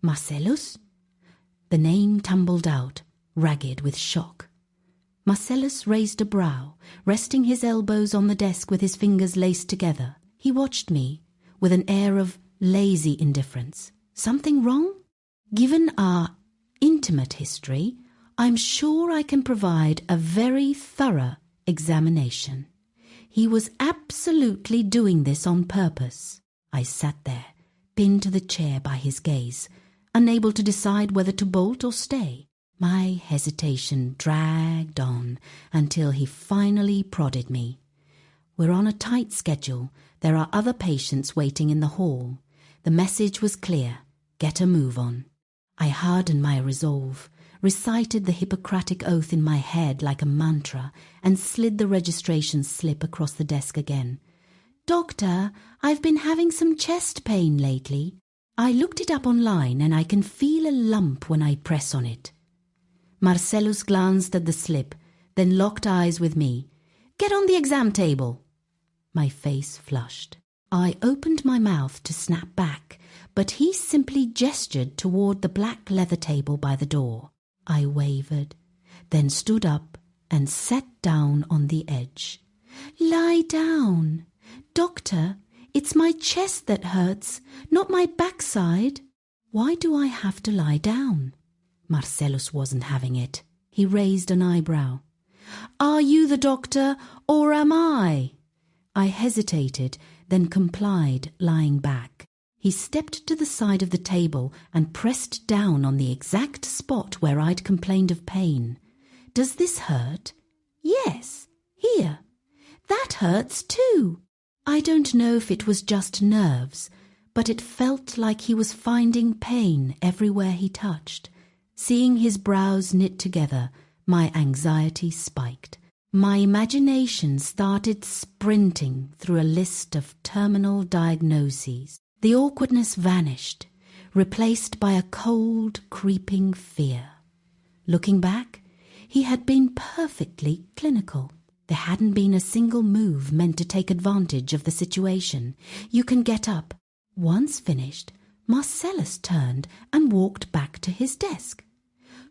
Marcellus? The name tumbled out, ragged with shock. Marcellus raised a brow, resting his elbows on the desk with his fingers laced together. He watched me with an air of lazy indifference. Something wrong? Given our intimate history, I'm sure I can provide a very thorough examination. He was absolutely doing this on purpose. I sat there, pinned to the chair by his gaze, unable to decide whether to bolt or stay. My hesitation dragged on until he finally prodded me. We're on a tight schedule. There are other patients waiting in the hall. The message was clear. Get a move on. I hardened my resolve, recited the Hippocratic oath in my head like a mantra, and slid the registration slip across the desk again. Doctor, I've been having some chest pain lately. I looked it up online and I can feel a lump when I press on it. Marcellus glanced at the slip, then locked eyes with me. Get on the exam table. My face flushed. I opened my mouth to snap back, but he simply gestured toward the black leather table by the door. I wavered, then stood up and sat down on the edge. Lie down. Doctor, it's my chest that hurts, not my backside. Why do I have to lie down? Marcellus wasn't having it. He raised an eyebrow. Are you the doctor, or am I? I hesitated, then complied, lying back. He stepped to the side of the table and pressed down on the exact spot where I'd complained of pain. Does this hurt? Yes, here. That hurts too. I don't know if it was just nerves, but it felt like he was finding pain everywhere he touched. Seeing his brows knit together, my anxiety spiked. My imagination started sprinting through a list of terminal diagnoses. The awkwardness vanished, replaced by a cold, creeping fear. Looking back, he had been perfectly clinical. There hadn't been a single move meant to take advantage of the situation. You can get up. Once finished, Marcellus turned and walked back to his desk.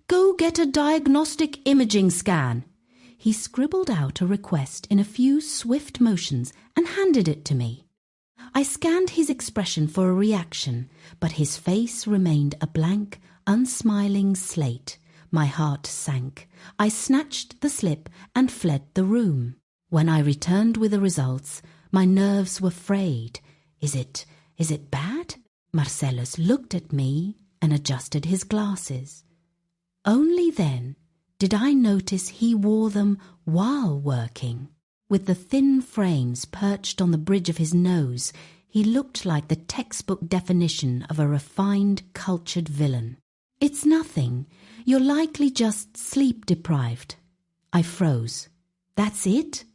Go get a diagnostic imaging scan. He scribbled out a request in a few swift motions and handed it to me. I scanned his expression for a reaction, but his face remained a blank, unsmiling slate. My heart sank. I snatched the slip and fled the room. When I returned with the results, my nerves were frayed. Is it bad? Marcellus looked at me and adjusted his glasses. Only then did I notice he wore them while working. With the thin frames perched on the bridge of his nose, he looked like the textbook definition of a refined, cultured villain. It's nothing. You're likely just sleep-deprived. I froze. That's it?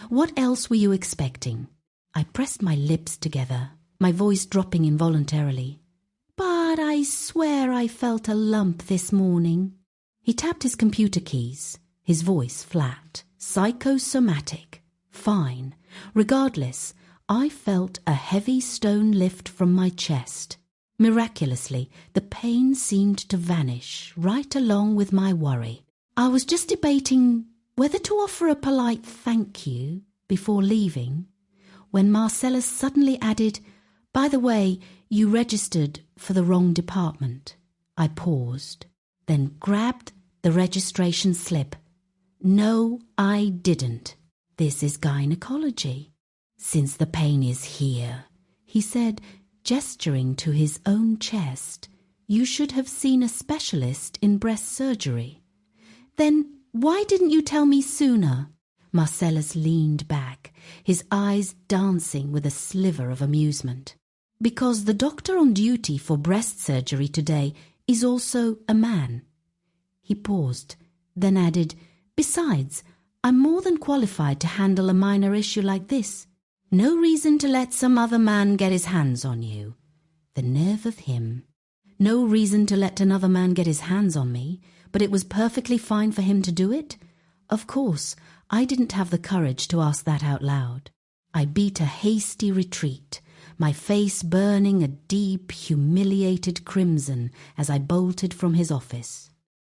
What else were you expecting? I pressed my lips together, my voice dropping involuntarily. But I swear I felt a lump this morning. He tapped his computer keys, his voice flat. Psychosomatic. Fine. Regardless, I felt a heavy stone lift from my chest. Miraculously, the pain seemed to vanish right along with my worry. I was just debating whether to offer a polite thank you before leaving, when Marcellus suddenly added, By the way, you registered for the wrong department. I paused, then grabbed the registration slip. No, I didn't. This is gynecology. Since the pain is here, he said, gesturing to his own chest, you should have seen a specialist in breast surgery. Then why didn't you tell me sooner? Marcellus leaned back, his eyes dancing with a sliver of amusement. Because the doctor on duty for breast surgery today is also a man. He paused, then added, Besides, I'm more than qualified to handle a minor issue like this. No reason to let some other man get his hands on you. The nerve of him. No reason to let another man get his hands on me, but it was perfectly fine for him to do it? Of course, I didn't have the courage to ask that out loud. I beat a hasty retreat, my face burning a deep, humiliated crimson as I bolted from his office.